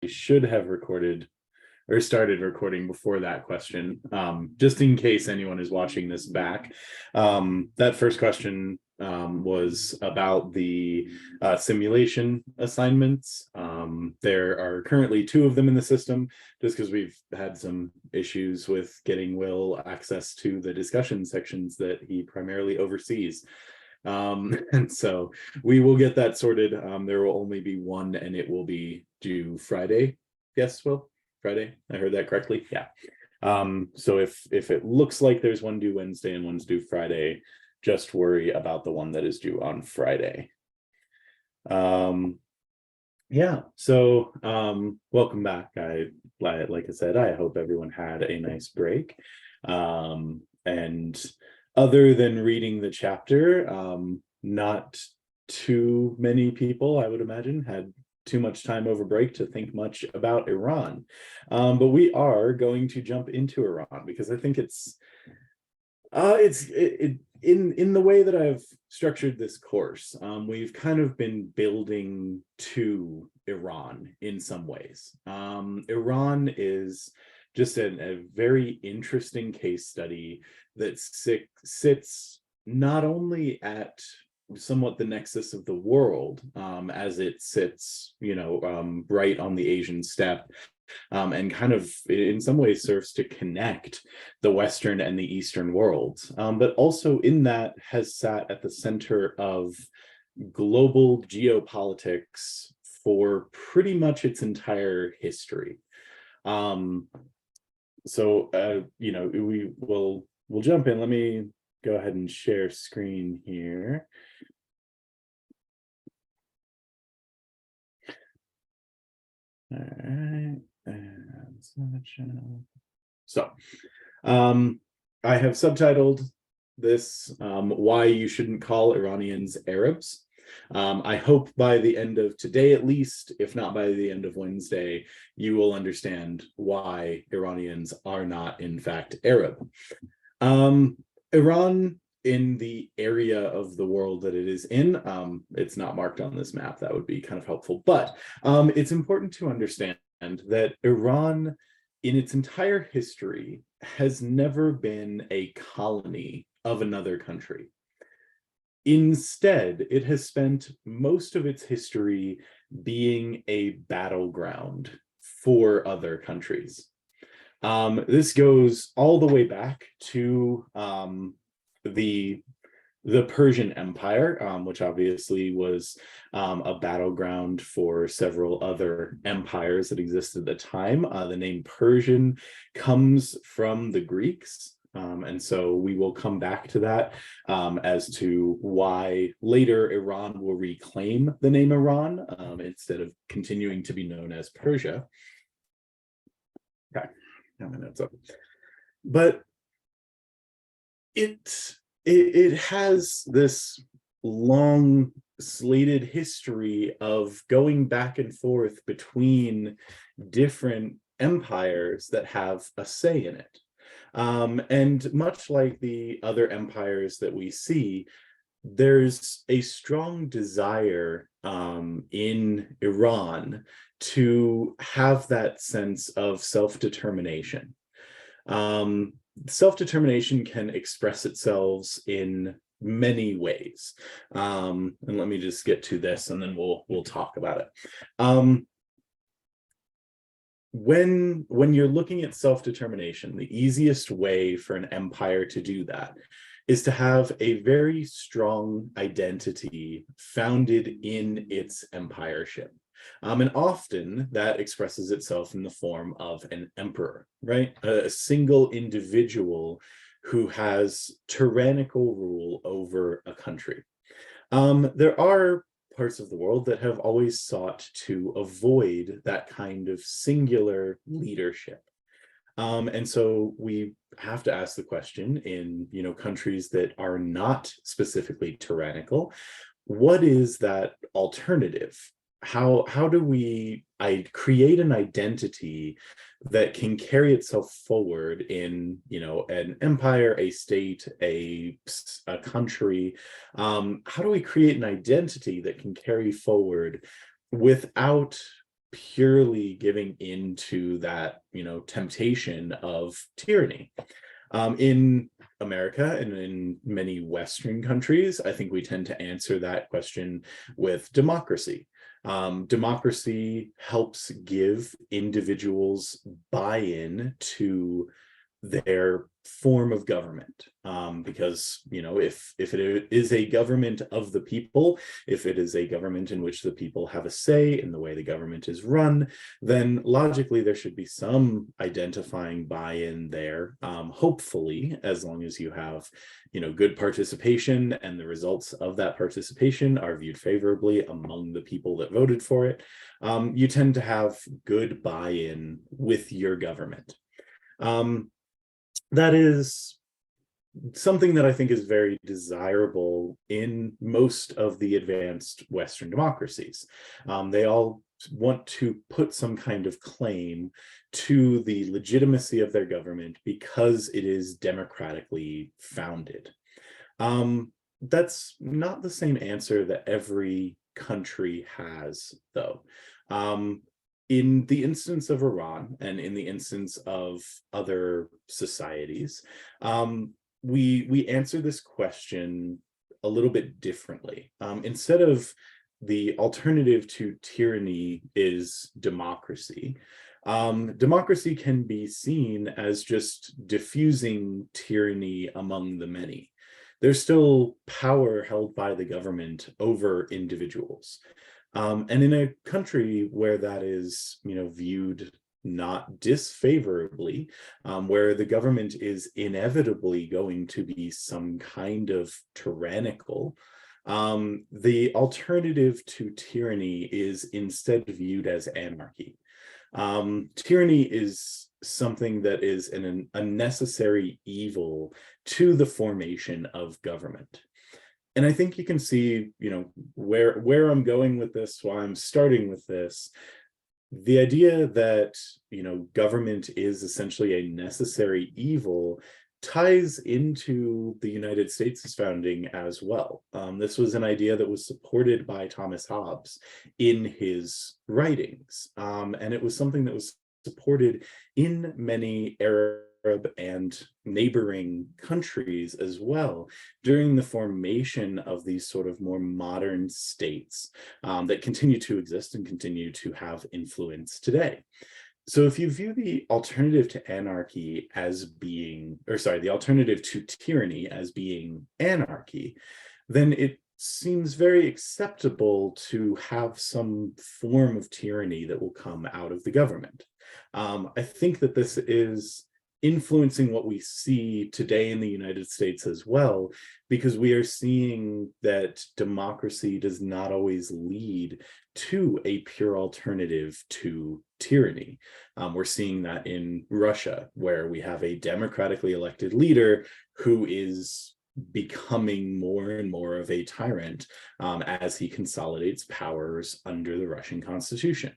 should have recorded or started recording before that question, just in case anyone is watching this back. That first question was about the simulation assignments. There are currently 2 of them in the system, just because we've had some issues with getting Will access to the discussion sections that he primarily oversees. And so we will get that sorted. There will only be one, and it will be due Friday. Yes, Will? Friday? I heard that correctly? Yeah. So if it looks like there's one due Wednesday and one's due Friday, just worry about the one that is due on Friday. Yeah, so welcome back. Like I said, I hope everyone had a nice break. And other than reading the chapter, not too many people, I would imagine, had too much time over break to think much about Iran. But we are going to jump into Iran because I think it's in the way that I've structured this course, we've kind of been building to Iran in some ways. Iran is just a very interesting case study that sits not only at somewhat the nexus of the world, as it sits, right on the Asian steppe, and kind of in some ways serves to connect the Western and the Eastern worlds, but also in that has sat at the center of global geopolitics for pretty much its entire history. We'll jump in. Let me go ahead and share screen here. All right. So I have subtitled this Why You Shouldn't Call Iranians Arabs. I hope by the end of today, at least, if not by the end of Wednesday, you will understand why Iranians are not, in fact, Arab. Iran, in the area of the world that it is in, it's not marked on this map. That would be kind of helpful. But it's important to understand that Iran, in its entire history, has never been a colony of another country. Instead, it has spent most of its history being a battleground for other countries. This goes all the way back to the Persian Empire, which obviously was a battleground for several other empires that existed at the time. The name Persian comes from the Greeks. And so we will come back to that as to why later Iran will reclaim the name Iran instead of continuing to be known as Persia. Okay, now my notes up. But it has this long slated history of going back and forth between different empires that have a say in it. And much like the other empires that we see, there's a strong desire in Iran to have that sense of self-determination. Self-determination can express itself in many ways. And let me just get to this and then we'll talk about it. When you're looking at self-determination, the easiest way for an empire to do that is to have a very strong identity founded in its empireship. And often that expresses itself in the form of an emperor, right? A single individual who has tyrannical rule over a country. There are parts of the world that have always sought to avoid that kind of singular leadership. And so we have to ask the question in, countries that are not specifically tyrannical, what is that alternative? How do we create an identity that can carry itself forward in, an empire, a state, a country? How do we create an identity that can carry forward without purely giving into that, temptation of tyranny. In America and in many Western countries, I think we tend to answer that question with democracy. Democracy helps give individuals buy-in to their form of government, because if it is a government of the people, if it is a government in which the people have a say in the way the government is run, then logically there should be some identifying buy-in there, hopefully, as long as you have good participation and the results of that participation are viewed favorably among the people that voted for it. You tend to have good buy-in with your government. That is something that I think is very desirable in most of the advanced Western democracies. They all want to put some kind of claim to the legitimacy of their government because it is democratically founded. That's not the same answer that every country has, though. In the instance of Iran and in the instance of other societies, we answer this question a little bit differently. Instead of the alternative to tyranny is democracy, democracy can be seen as just diffusing tyranny among the many. There's still power held by the government over individuals. And in a country where that is, viewed not disfavorably, where the government is inevitably going to be some kind of tyrannical, the alternative to tyranny is instead viewed as anarchy. Tyranny is something that is a necessary evil to the formation of government. And I think you can see, where I'm going with this, why I'm starting with this. The idea that, government is essentially a necessary evil ties into the United States' founding as well. This was an idea that was supported by Thomas Hobbes in his writings. And it was something that was supported in many Arab and neighboring countries as well during the formation of these sort of more modern states that continue to exist and continue to have influence today. So if you view the alternative to anarchy as being, the alternative to tyranny as being anarchy, then it seems very acceptable to have some form of tyranny that will come out of the government. I think that this is influencing what we see today in the United States as well, because we are seeing that democracy does not always lead to a pure alternative to tyranny. We're seeing that in Russia, where we have a democratically elected leader who is becoming more and more of a tyrant as he consolidates powers under the Russian Constitution.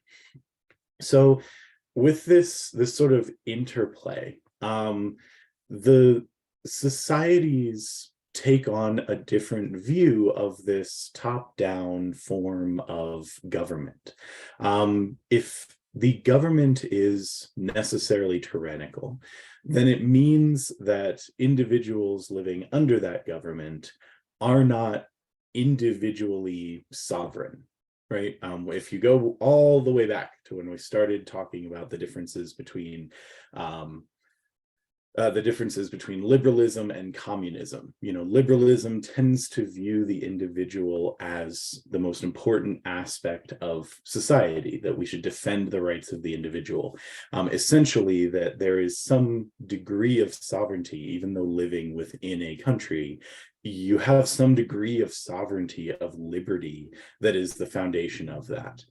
So with this sort of interplay, the societies take on a different view of this top-down form of government. If the government is necessarily tyrannical, then it means that individuals living under that government are not individually sovereign. Right. If you go all the way back to when we started talking about the differences between liberalism and communism, liberalism tends to view the individual as the most important aspect of society, that we should defend the rights of the individual. Essentially, that there is some degree of sovereignty, even though living within a country, you have some degree of sovereignty, of liberty, that is the foundation of that.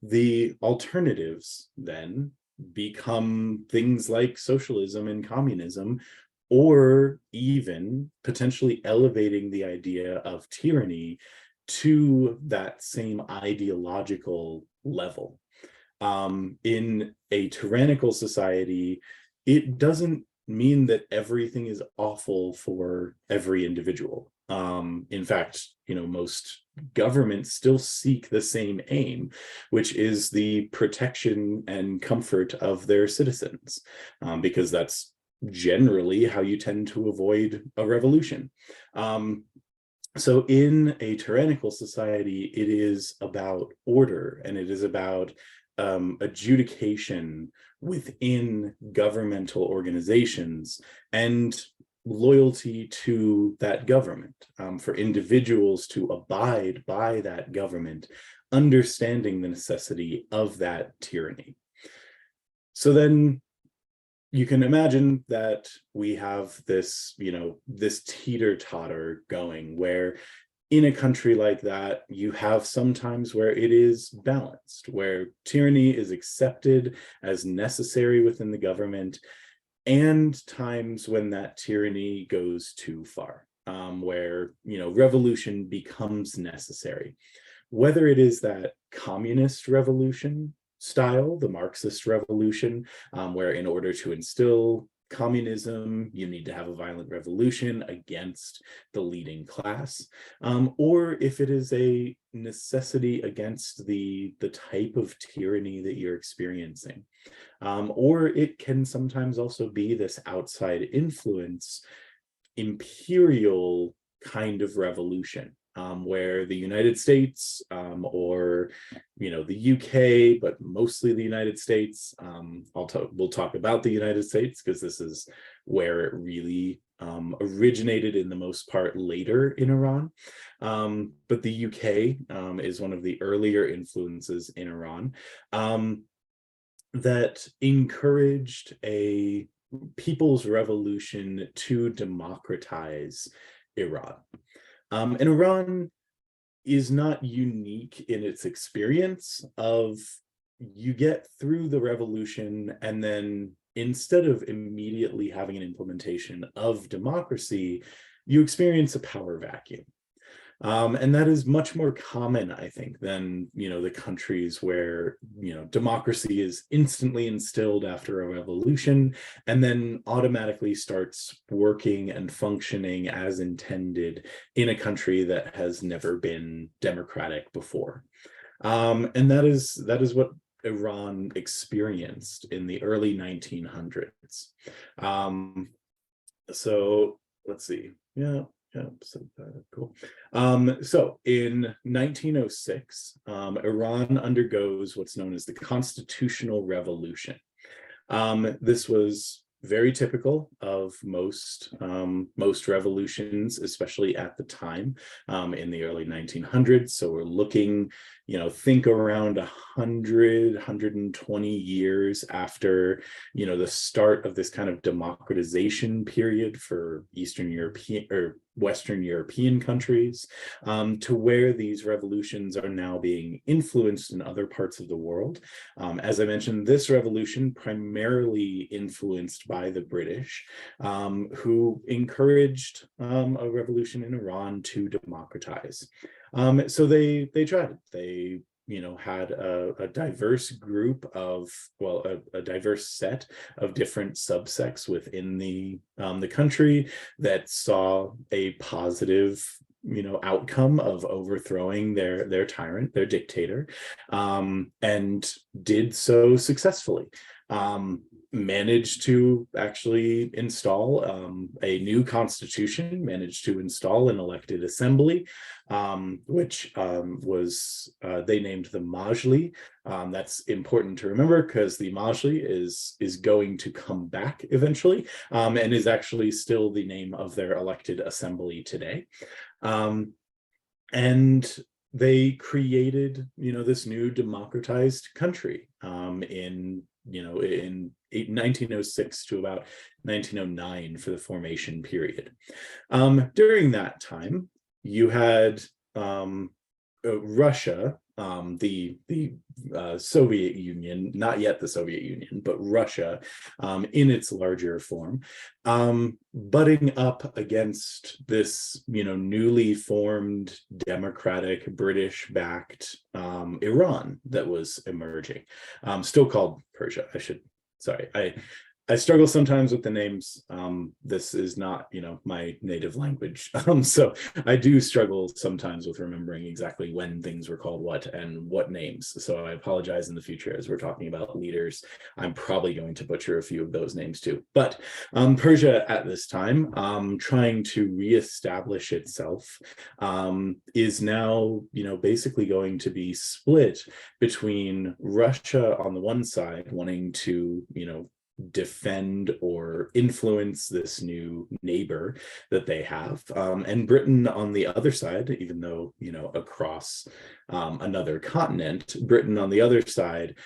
The alternatives then become things like socialism and communism, or even potentially elevating the idea of tyranny to that same ideological level. In a tyrannical society, it doesn't mean that everything is awful for every individual. In fact, most governments still seek the same aim, which is the protection and comfort of their citizens, because that's generally how you tend to avoid a revolution. So in a tyrannical society, it is about order, and it is about adjudication within governmental organizations and loyalty to that government, for individuals to abide by that government, understanding the necessity of that tyranny. So then you can imagine that we have this, this teeter-totter going, where in a country like that, you have sometimes where it is balanced, where tyranny is accepted as necessary within the government, and times when that tyranny goes too far, where, revolution becomes necessary. Whether it is that communist revolution style, the Marxist revolution, where in order to instill communism, you need to have a violent revolution against the leading class, or if it is a necessity against the type of tyranny that you're experiencing. Or it can sometimes also be this outside influence, imperial kind of revolution, where the United States, or the UK, but mostly the United States. We'll talk about the United States because this is where it really originated in the most part later in Iran. But the UK is one of the earlier influences in Iran that encouraged a people's revolution to democratize Iran. And Iran is not unique in its experience of, you get through the revolution, and then instead of immediately having an implementation of democracy, you experience a power vacuum. And that is much more common, I think, than, the countries where, democracy is instantly instilled after a revolution and then automatically starts working and functioning as intended in a country that has never been democratic before. And that is what Iran experienced in the early 1900s. So let's see. Yeah, so cool. So in 1906, Iran undergoes what's known as the Constitutional Revolution. This was very typical of most revolutions, especially at the time, in the early 1900s. So we're looking, think around 120 years after, the start of this kind of democratization period for Eastern European or Western European countries, to where these revolutions are now being influenced in other parts of the world. As I mentioned, this revolution primarily influenced by the British, who encouraged a revolution in Iran to democratize. So they tried. They had a diverse group of, a diverse set of different subsects within the country that saw a positive outcome of overthrowing their tyrant, their dictator, and did so successfully. Managed to actually install a new constitution, managed to install an elected assembly, which was, they named the Majli. That's important to remember because the Majli is going to come back eventually, and is actually still the name of their elected assembly today. And they created, this new democratized country in 1906 to about 1909 for the formation period. During that time, you had Russia, the Soviet Union, not yet the Soviet Union, but Russia in its larger form, butting up against this, newly formed democratic British-backed Iran that was emerging, still called Persia. I struggle sometimes with the names. This is not, my native language. So I do struggle sometimes with remembering exactly when things were called what and what names. So I apologize in the future as we're talking about leaders. I'm probably going to butcher a few of those names too. But Persia at this time, trying to reestablish itself, is now, basically going to be split between Russia on the one side, wanting to, defend or influence this new neighbor that they have, and Britain on the other side, even though across another continent, Britain on the other side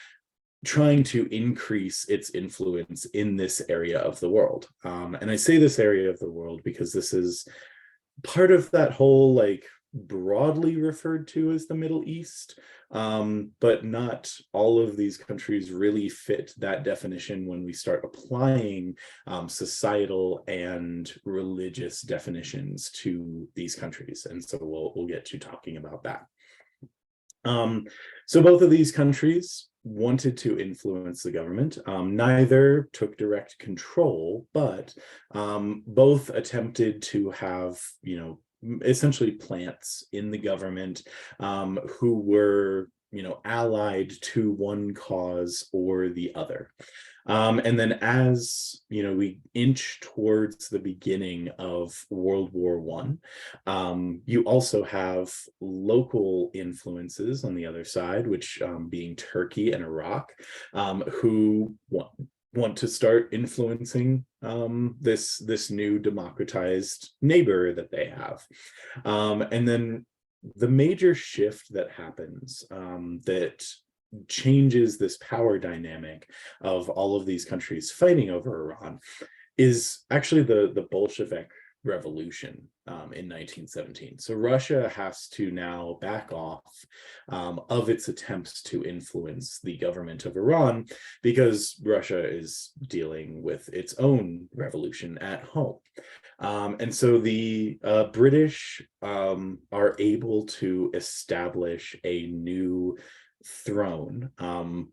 trying to increase its influence in this area of the world. And I say this area of the world because this is part of that whole, like, broadly referred to as the Middle East, but not all of these countries really fit that definition when we start applying societal and religious definitions to these countries. And so we'll get to talking about that. So both of these countries wanted to influence the government. Neither took direct control, but both attempted to have, essentially plants in the government who were, allied to one cause or the other. And then as we inch towards the beginning of World War I, you also have local influences on the other side, which being Turkey and Iraq, who want to start influencing this new democratized neighbor that they have. And then the major shift that happens that changes this power dynamic of all of these countries fighting over Iran is actually the Bolshevik Revolution in 1917. So Russia has to now back off of its attempts to influence the government of Iran because Russia is dealing with its own revolution at home. And so the British are able to establish a new throne,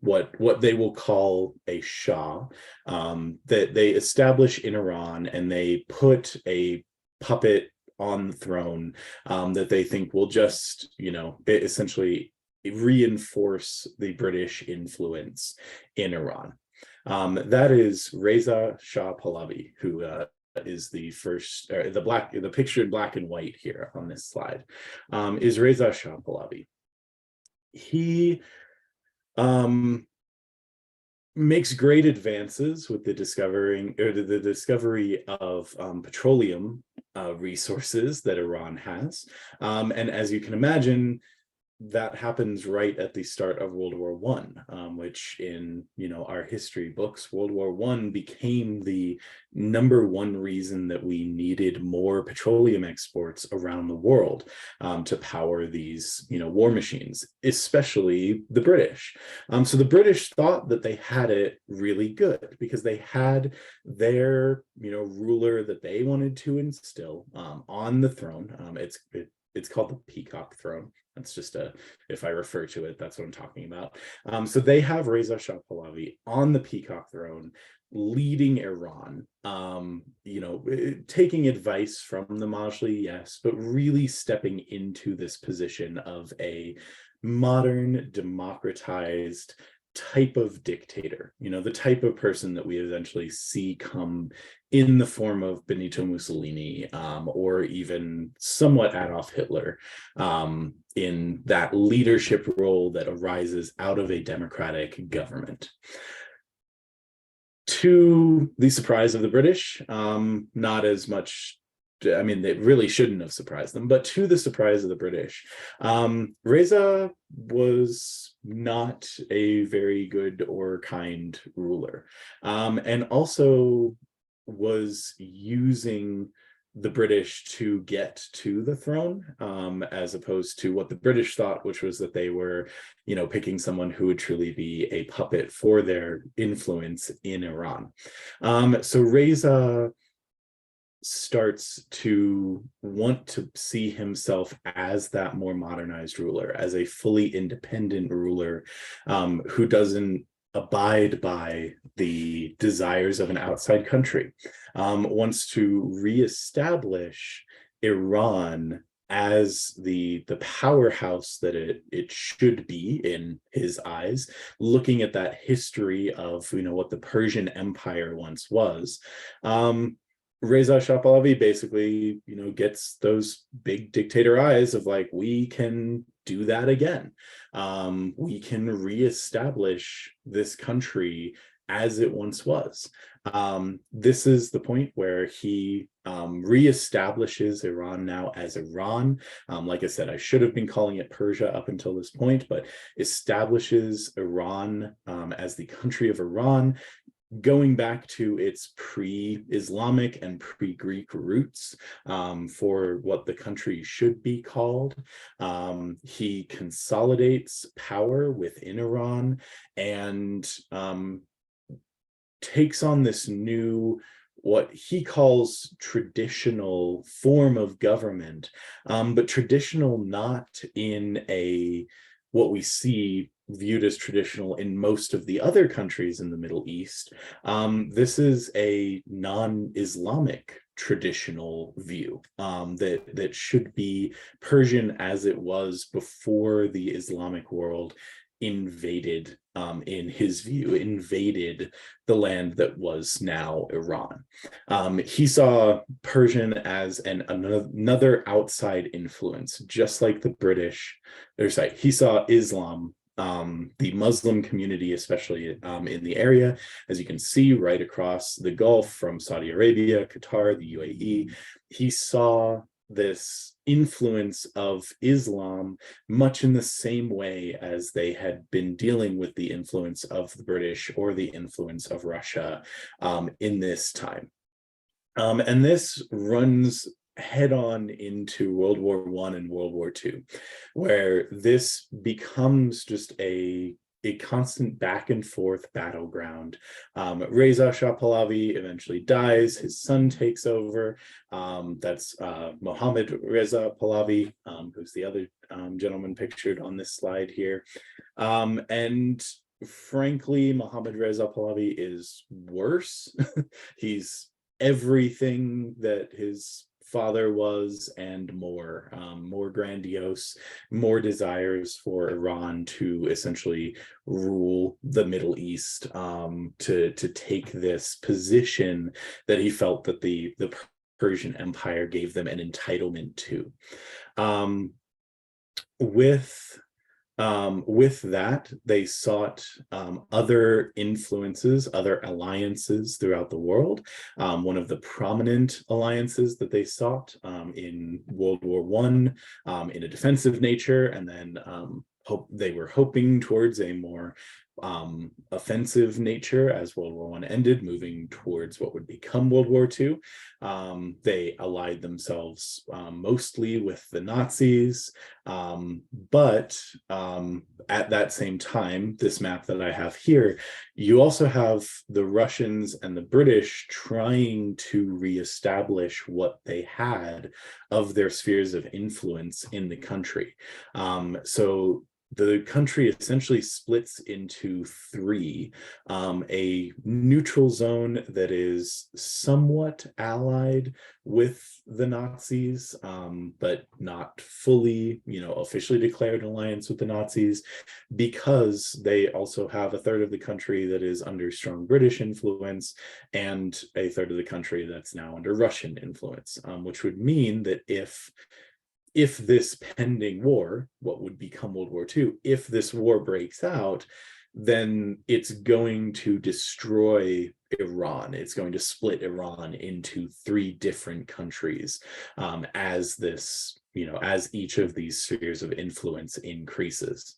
what they will call a Shah, that they establish in Iran, and they put a puppet on the throne that they think will just, essentially reinforce the British influence in Iran. That is Reza Shah Pahlavi, who is the first, the picture in black and white here on this slide, is Reza Shah Pahlavi. He makes great advances with the discovery of petroleum resources that Iran has. And as you can imagine, that happens right at the start of World War I, which in our history books, World War I became the #1 reason that we needed more petroleum exports around the world to power these war machines, especially the British. So the British thought that they had it really good because they had their ruler that they wanted to instill on the throne. It's called the Peacock Throne. That's just if I refer to it, that's what I'm talking about. So they have Reza Shah Pahlavi on the Peacock Throne, leading Iran, taking advice from the Majli, yes, but really stepping into this position of a modern, democratized type of dictator, the type of person that we eventually see come in the form of Benito Mussolini, or even somewhat Adolf Hitler, in that leadership role that arises out of a democratic government. To the surprise of the British, not as much, I mean, they really shouldn't have surprised them, but to the surprise of the British, Reza was not a very good or kind ruler, and also was using the British to get to the throne, as opposed to what the British thought, which was that they were, picking someone who would truly be a puppet for their influence in Iran. So Reza starts to want to see himself as that more modernized ruler, as a fully independent ruler, who doesn't abide by the desires of an outside country, wants to reestablish Iran as the powerhouse that it should be in his eyes, looking at that history of what the Persian Empire once was. Reza Shah Pahlavi basically gets those big dictator eyes of like, we can do that again. We can reestablish this country as it once was. This is the point where he reestablishes Iran now as Iran. Like I said, I should have been calling it Persia up until this point, but establishes Iran as the country of Iran, going back to its pre-Islamic and pre-Greek roots for what the country should be called. He consolidates power within Iran and takes on this new, what he calls traditional form of government, but traditional not in what we see viewed as traditional in most of the other countries in the Middle East. This is a non-Islamic traditional view that should be Persian as it was before the Islamic world invaded, in his view, invaded the land that was now Iran. He saw Persian as another outside influence, just like the British. He saw Islam, the Muslim community, especially in the area, as you can see right across the Gulf from Saudi Arabia, Qatar, the UAE. He saw this influence of Islam much in the same way as they had been dealing with the influence of the British or the influence of Russia in this time. And this runs head on into World War I and World War II, where this becomes just a constant back and forth battleground. Reza Shah Pahlavi eventually dies. His son takes over. That's Mohammad Reza Pahlavi, who's the other gentleman pictured on this slide here. And frankly, Mohammad Reza Pahlavi is worse. He's everything that his father was and more grandiose, more desires for Iran to essentially rule the Middle East, to take this position that he felt that the Persian Empire gave them an entitlement to. With that, they sought other influences, other alliances throughout the world. One of the prominent alliances that they sought in World War I, in a defensive nature, and then they were hoping towards a more offensive nature as World War I ended, moving towards what would become World War II. They allied themselves mostly with the Nazis, but at that same time, this map that I have here, you also have the Russians and the British trying to reestablish what they had of their spheres of influence in the country. So the country essentially splits into three: a neutral zone that is somewhat allied with the Nazis, but not fully, officially declared an alliance with the Nazis, because they also have a third of the country that is under strong British influence and a third of the country that's now under Russian influence, which would mean that if this pending war, what would become World War II, if this war breaks out, then it's going to destroy Iran. It's going to split Iran into three different countries, as this, as each of these spheres of influence increases.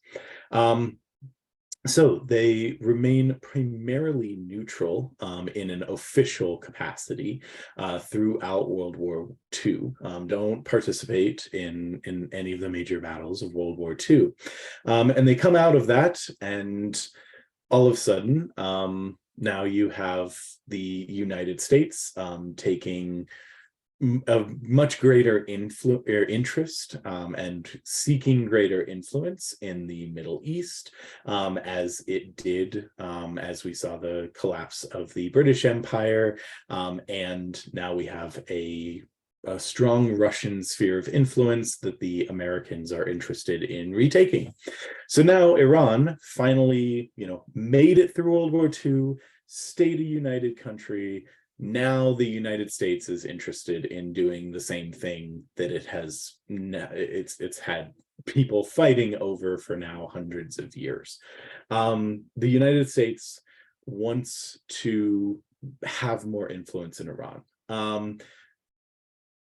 So they remain primarily neutral in an official capacity throughout World War II. Don't participate in any of the major battles of World War II. And they come out of that, and all of a sudden, now you have the United States taking of much greater interest and seeking greater influence in the Middle East, as it did as we saw the collapse of the British Empire, and now we have a strong Russian sphere of influence that the Americans are interested in retaking. So now Iran finally, made it through World War II, stayed a united country. Now the United States is interested in doing the same thing that it's had people fighting over for now hundreds of years. The United States wants to have more influence in Iran.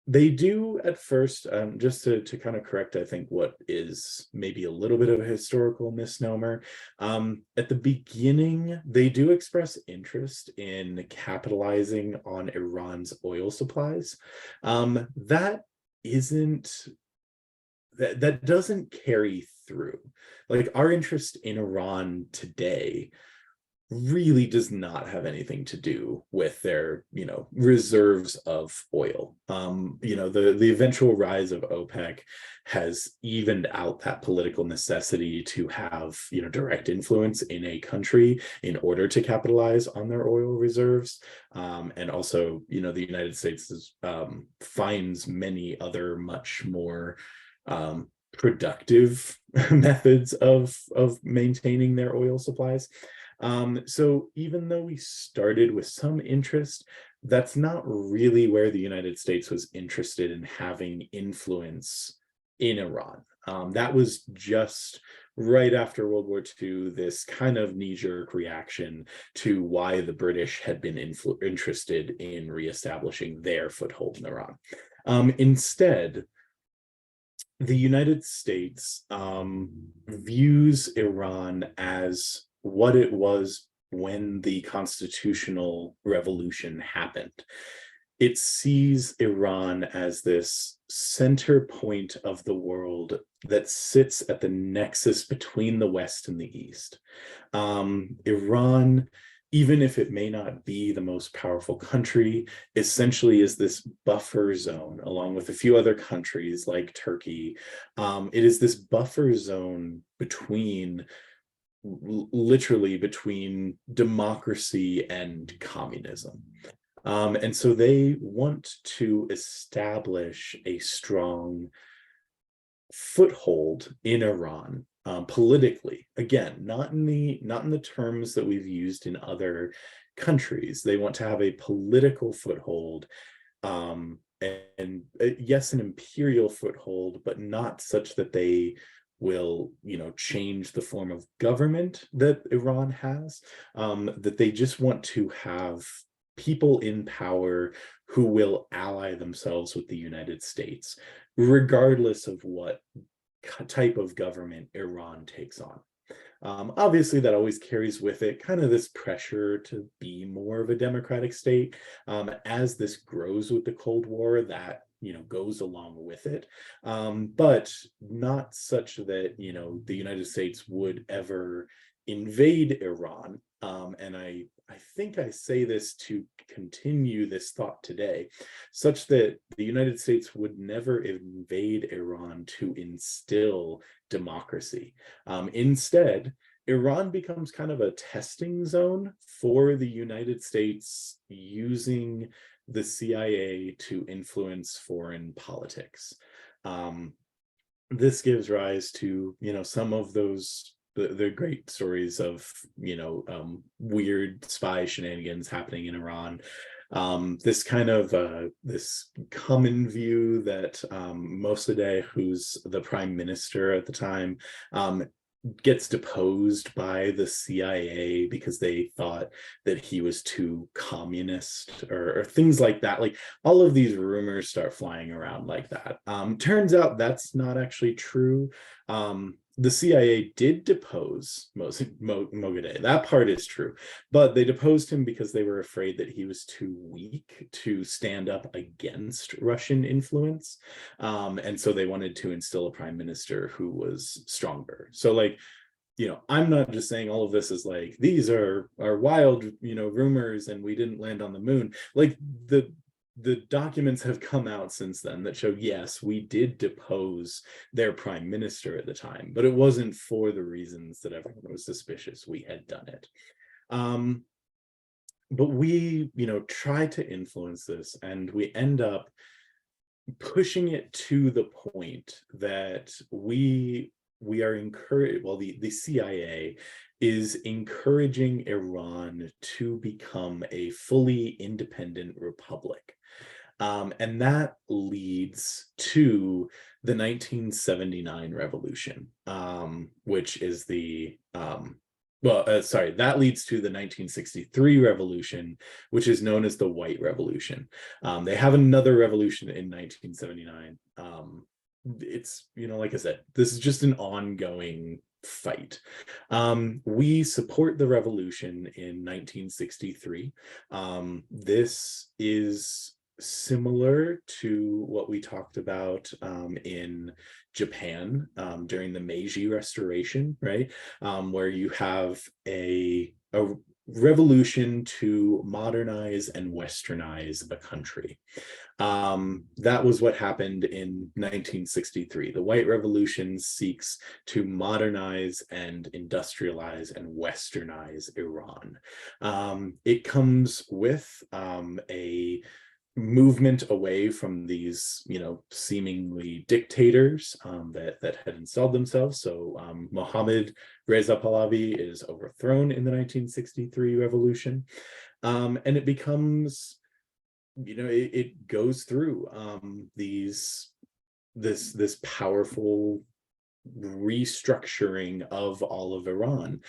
They do at first, just to kind of correct, I think, what is maybe a little bit of a historical misnomer. At the beginning, they do express interest in capitalizing on Iran's oil supplies. That doesn't carry through. Like, our interest in Iran today really does not have anything to do with their reserves of oil. The eventual rise of OPEC has evened out that political necessity to have direct influence in a country in order to capitalize on their oil reserves, and also the United States finds many other much more productive methods of maintaining their oil supplies. So even though we started with some interest, that's not really where the United States was interested in having influence in Iran. That was just right after World War II, this kind of knee-jerk reaction to why the British had been interested in reestablishing their foothold in Iran. Instead, the United States views Iran as what it was when the constitutional revolution happened. It sees Iran as this center point of the world that sits at the nexus between the West and the East. Iran, even if it may not be the most powerful country, essentially is this buffer zone, along with a few other countries like Turkey. It is this buffer zone literally between democracy and communism. And so they want to establish a strong foothold in Iran, politically. Again, not in the terms that we've used in other countries. They want to have a political foothold, and yes, an imperial foothold, but not such that they will change the form of government that Iran has, that they just want to have people in power who will ally themselves with the United States, regardless of what type of government Iran takes on. Obviously, that always carries with it kind of this pressure to be more of a democratic state. As this grows with the Cold War, that goes along with it, but not such that the United States would ever invade Iran. And I think I say this to continue this thought today, such that the United States would never invade Iran to instill democracy. Instead, Iran becomes kind of a testing zone for the United States using the CIA to influence foreign politics. This gives rise to some of those the great stories of weird spy shenanigans happening in Iran. This kind of this common view that Mossadegh, who's the prime minister at the time, gets deposed by the CIA because they thought that he was too communist, or things like that. Like, all of these rumors start flying around like that. Turns out that's not actually true. The CIA did depose Mossadegh. That part is true, but they deposed him because they were afraid that he was too weak to stand up against Russian influence, and so they wanted to instill a prime minister who was stronger. So, I'm not just saying all of this is like, these are wild, rumors and we didn't land on the moon. Like, the documents have come out since then that show, yes, we did depose their prime minister at the time, but it wasn't for the reasons that everyone was suspicious we had done it. But we, try to influence this, and we end up pushing it to the point that we are encouraged, well, the CIA is encouraging Iran to become a fully independent republic. And that leads to the 1979 revolution, which is that leads to the 1963 revolution, which is known as the White Revolution. They have another revolution in 1979. It's, like I said, this is just an ongoing fight. We support the revolution in 1963. This is similar to what we talked about in Japan during the Meiji Restoration, right? Where you have a revolution to modernize and westernize a country. That was what happened in 1963. The White Revolution seeks to modernize and industrialize and westernize Iran. It comes with a movement away from these, seemingly dictators that had installed themselves. So Mohammad Reza Pahlavi is overthrown in the 1963 revolution, and it becomes, it goes through this powerful restructuring of all of Iran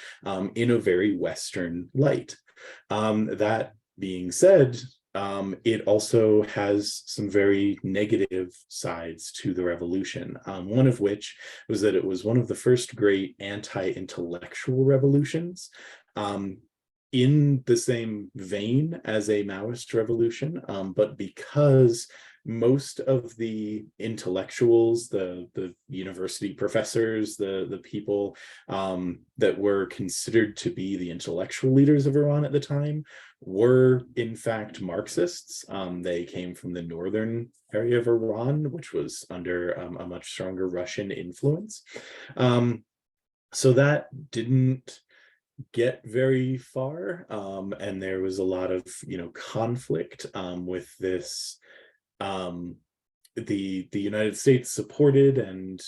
in a very Western light. That being said, it also has some very negative sides to the revolution, one of which was that it was one of the first great anti-intellectual revolutions, in the same vein as a Maoist revolution, but because most of the intellectuals, the university professors, the people that were considered to be the intellectual leaders of Iran at the time were in fact Marxists. They came from the northern area of Iran, which was under a much stronger Russian influence. So that didn't get very far, and there was a lot of conflict with this. The United States supported, and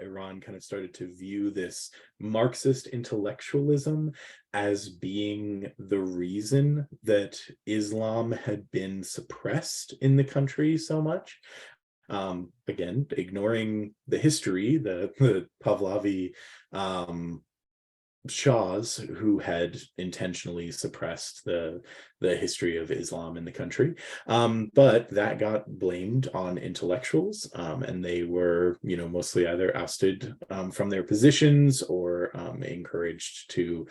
Iran kind of started to view this Marxist intellectualism as being the reason that Islam had been suppressed in the country so much. Again, ignoring the history, the Pahlavi Shahs who had intentionally suppressed the history of Islam in the country, but that got blamed on intellectuals, and they were mostly either ousted from their positions or encouraged to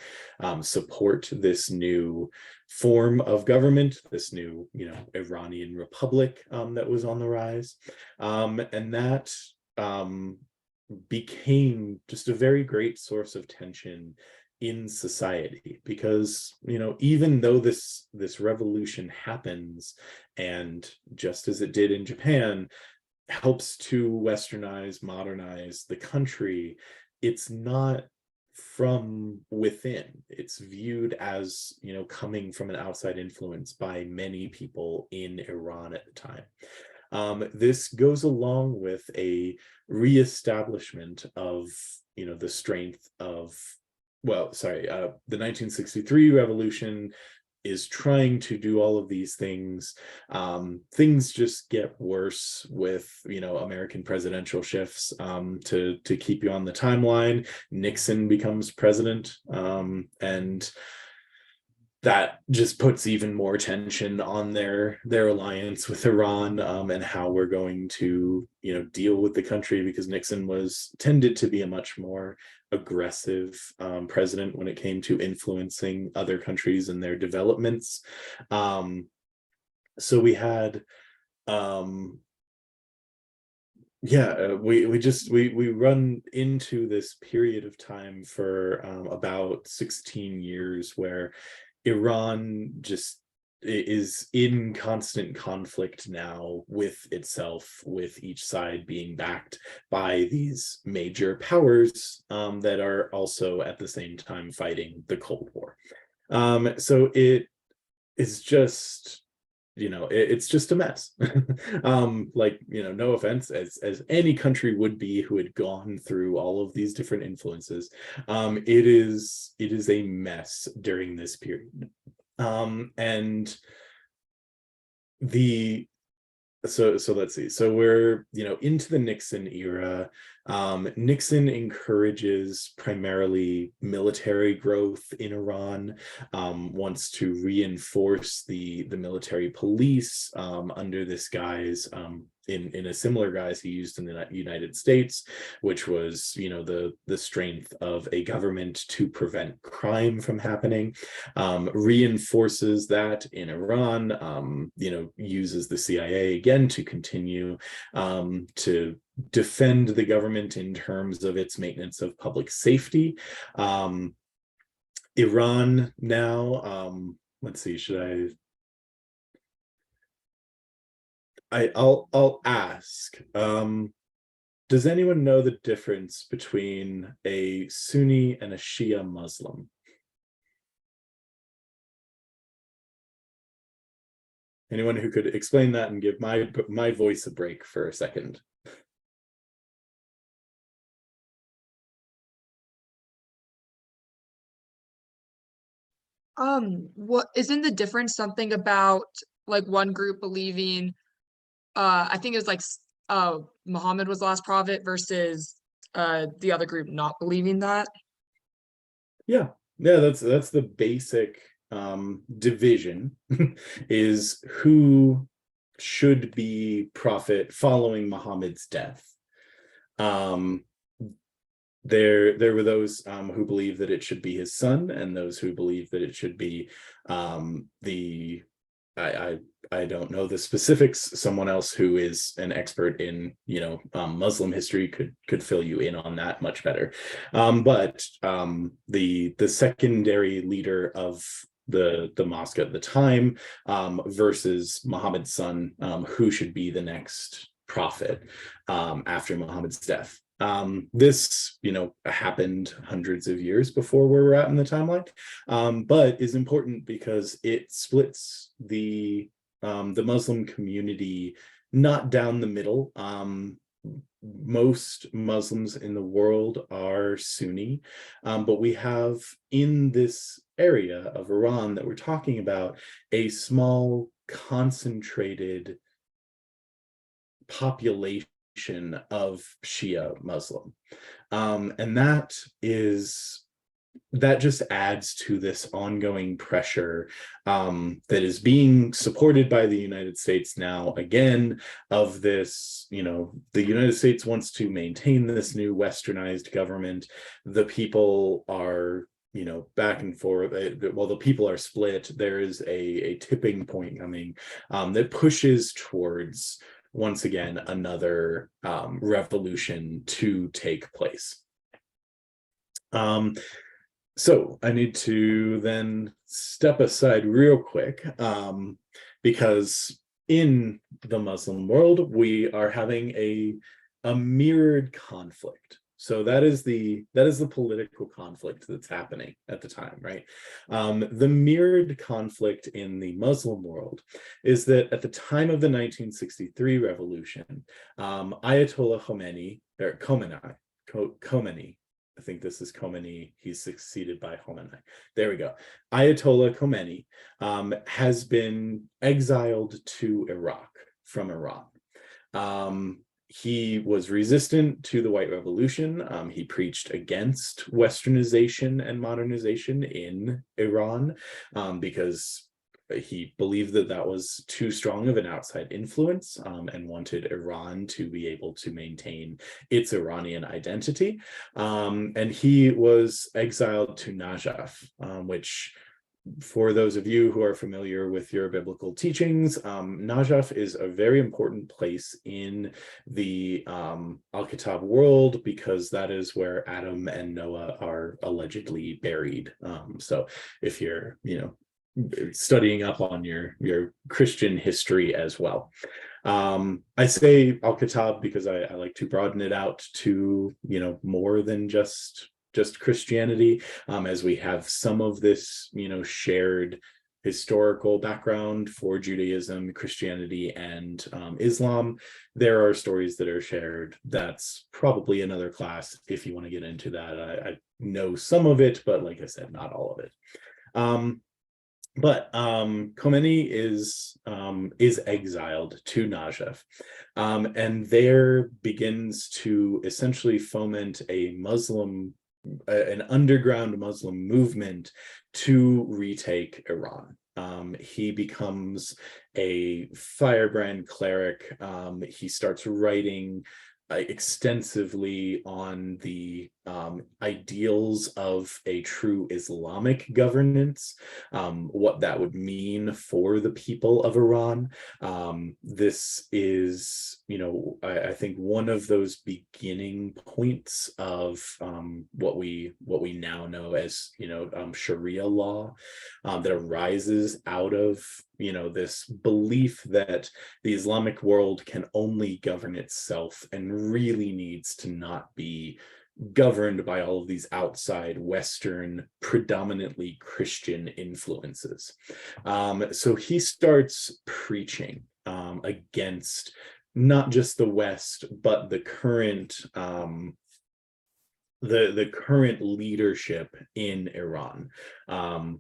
support this new form of government, this new Iranian republic that was on the rise, and that became just a very great source of tension in society, because even though this revolution happens, and just as it did in Japan, helps to westernize, modernize the country, it's not from within. It's viewed as coming from an outside influence by many people in Iran at the time. This goes along with a reestablishment of the strength of, the 1963 revolution is trying to do all of these things. Things just get worse with American presidential shifts. To keep you on the timeline, Nixon becomes president, and that just puts even more tension on their alliance with Iran, and how we're going to deal with the country, because Nixon tended to be a much more aggressive president when it came to influencing other countries and their developments. So we had we run into this period of time for about 16 years where Iran just is in constant conflict now with itself, with each side being backed by these major powers that are also at the same time fighting the Cold War. So it is just, it's just a mess. Like, no offense, as any country would be who had gone through all of these different influences, it is a mess during this period. And the so let's see. So we're, into the Nixon era. Nixon encourages primarily military growth in Iran, wants to reinforce the military police under this guise, in a similar guise he used in the United States, which was, the strength of a government to prevent crime from happening. Reinforces that in Iran, uses the CIA again to continue to defend the government in terms of its maintenance of public safety. Iran now, let's see, I'll ask, does anyone know the difference between a Sunni and a Shia Muslim? Anyone who could explain that and give my voice a break for a second? What isn't the difference something about like one group believing I think it was like Muhammad was the last prophet versus the other group not believing that? Yeah, that's the basic division is who should be prophet following Muhammad's death. There were those who believe that it should be his son, and those who believe that it should be the I don't know the specifics. Someone else who is an expert in Muslim history could fill you in on that much better. But the secondary leader of the mosque at the time versus Muhammad's son, who should be the next prophet after Muhammad's death. This, happened hundreds of years before where we're at in the timeline, but is important because it splits the Muslim community not down the middle. Most Muslims in the world are Sunni, but we have in this area of Iran that we're talking about a small concentrated population of Shia Muslim. And that just adds to this ongoing pressure that is being supported by the United States now again of this, the United States wants to maintain this new westernized government. The people are back and forth. Well, the people are split. There is a tipping point coming that pushes towards, once again, another revolution to take place. So I need to then step aside real quick because in the Muslim world, we are having a mirrored conflict. So that is the political conflict that's happening at the time, right? The mirrored conflict in the Muslim world is that at the time of the 1963 revolution, Ayatollah Khomeini, or Khomeini, I think this is Khomeini, he's succeeded by Khomeini. There we go. Ayatollah Khomeini has been exiled to Iraq from Iran. He was resistant to the White Revolution. He preached against westernization and modernization in Iran because he believed that was too strong of an outside influence and wanted Iran to be able to maintain its Iranian identity. And he was exiled to Najaf, which, for those of you who are familiar with your biblical teachings, Najaf is a very important place in the Al-Kitab world because that is where Adam and Noah are allegedly buried. So if you're, studying up on your Christian history as well. I say Al-Kitab because I like to broaden it out to, more than just Christianity, as we have some of this, shared historical background for Judaism, Christianity, and Islam. There are stories that are shared. That's probably another class if you want to get into that. I know some of it, but like I said, not all of it. But Khomeini is exiled to Najaf, and there begins to essentially foment an underground Muslim movement to retake Iran. He becomes a firebrand cleric. He starts writing extensively on the ideals of a true Islamic governance, what that would mean for the people of Iran. This is, I think one of those beginning points of what we now know as, Sharia law, that arises out of, this belief that the Islamic world can only govern itself and really needs to not be governed by all of these outside Western, predominantly Christian influences. So he starts preaching against not just the West, but the current the current leadership in Iran,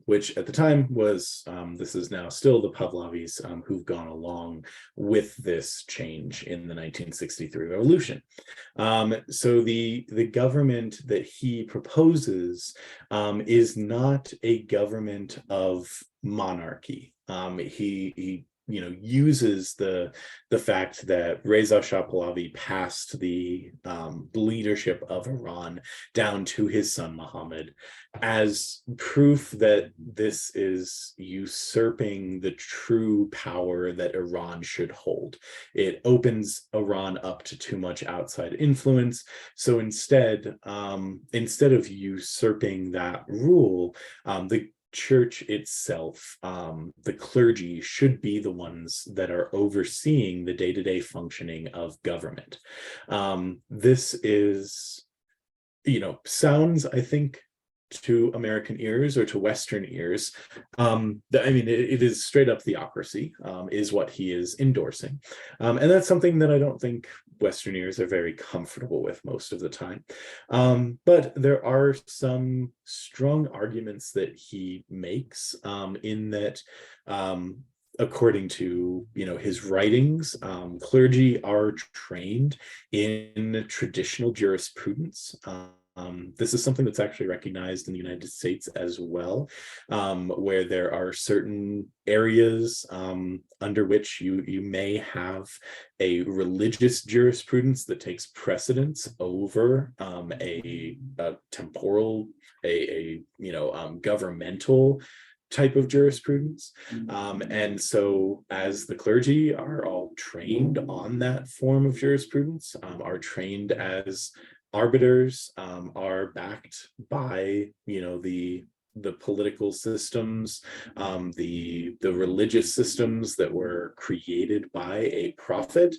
which at the time was, this is now still the Pahlavis, who've gone along with this change in the 1963 revolution. So the government that he proposes is not a government of monarchy. He uses the fact that Reza Shah Pahlavi passed the leadership of Iran down to his son Muhammad as proof that this is usurping the true power that Iran should hold. It opens Iran up to too much outside influence. So instead of usurping that rule, the church itself, the clergy, should be the ones that are overseeing the day-to-day functioning of government. This is, sounds, I think, to American ears or to Western ears, it is straight up theocracy, is what he is endorsing. And that's something that I don't think Western ears are very comfortable with most of the time. But there are some strong arguments that he makes, in that, according to his writings, clergy are trained in traditional jurisprudence. This is something that's actually recognized in the United States as well, where there are certain areas under which you may have a religious jurisprudence that takes precedence over a temporal, governmental type of jurisprudence. And so as the clergy are all trained on that form of jurisprudence, are trained as arbiters, are backed by the political systems, the religious systems that were created by a prophet,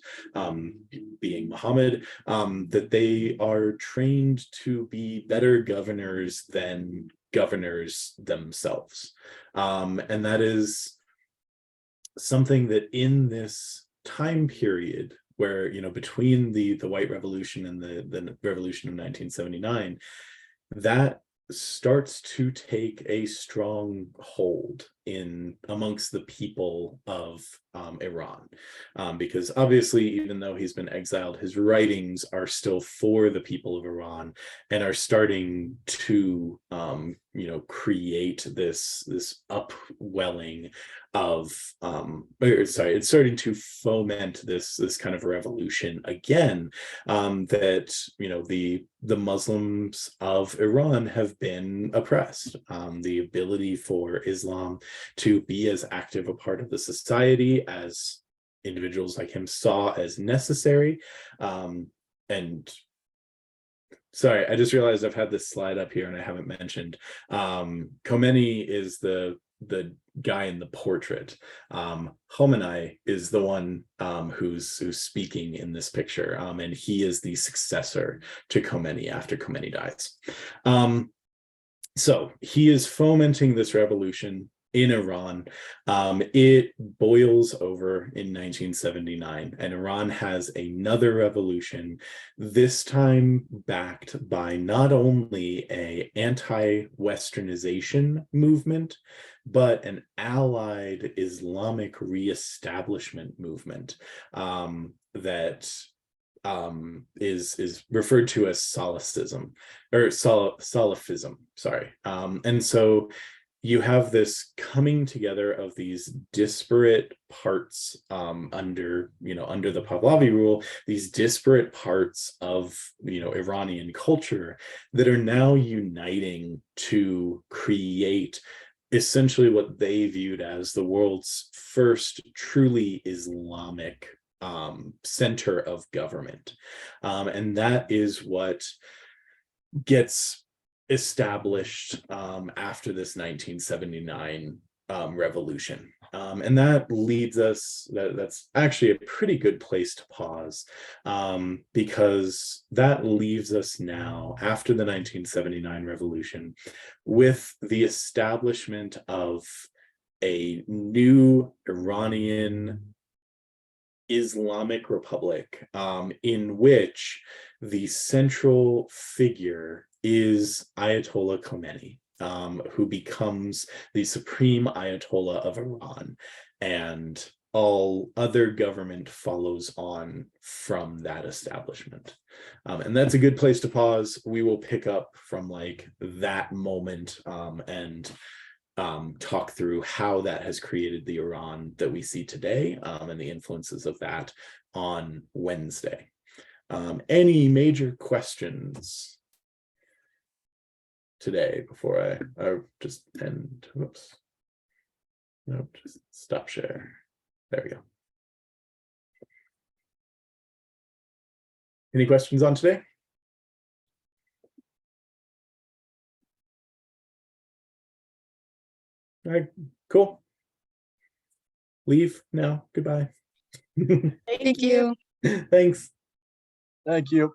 being Muhammad, that they are trained to be better governors than governors themselves. And that is something that in this time period where, between the White Revolution and the Revolution of 1979, that starts to take a strong hold in amongst the people of Iran, because obviously, even though he's been exiled, his writings are still for the people of Iran and are starting to create this upwelling of it's starting to foment this kind of revolution again, that the Muslims of Iran have been oppressed. The ability for Islam to be as active a part of the society as individuals like him saw as necessary. And sorry, I just realized I've had this slide up here and I haven't mentioned, Khomeini is the the guy in the portrait. Khomeini is the one who's speaking in this picture, and he is the successor to Khomeini after Khomeini dies. So he is fomenting this revolution in Iran. It boils over in 1979, and Iran has another revolution, this time backed by not only an anti-Westernization movement, but an allied Islamic reestablishment movement that is referred to as Salafism, sorry. And so you have this coming together of these disparate parts under the Pahlavi rule, these disparate parts of Iranian culture that are now uniting to create essentially what they viewed as the world's first truly Islamic center of government. And that is what gets established after this 1979 revolution. And that leads us, that's actually a pretty good place to pause, because that leaves us now, after the 1979 revolution, with the establishment of a new Iranian Islamic Republic, in which the central figure is Ayatollah Khomeini, who becomes the supreme Ayatollah of Iran, and all other government follows on from that establishment. And that's a good place to pause. We will pick up from like that moment and talk through how that has created the Iran that we see today, and the influences of that on Wednesday. Any major questions today before I just end? Whoops. Nope, just stop share. There we go. Any questions on today? All right, cool. Leave now. Goodbye. Thank you. Thanks. Thank you.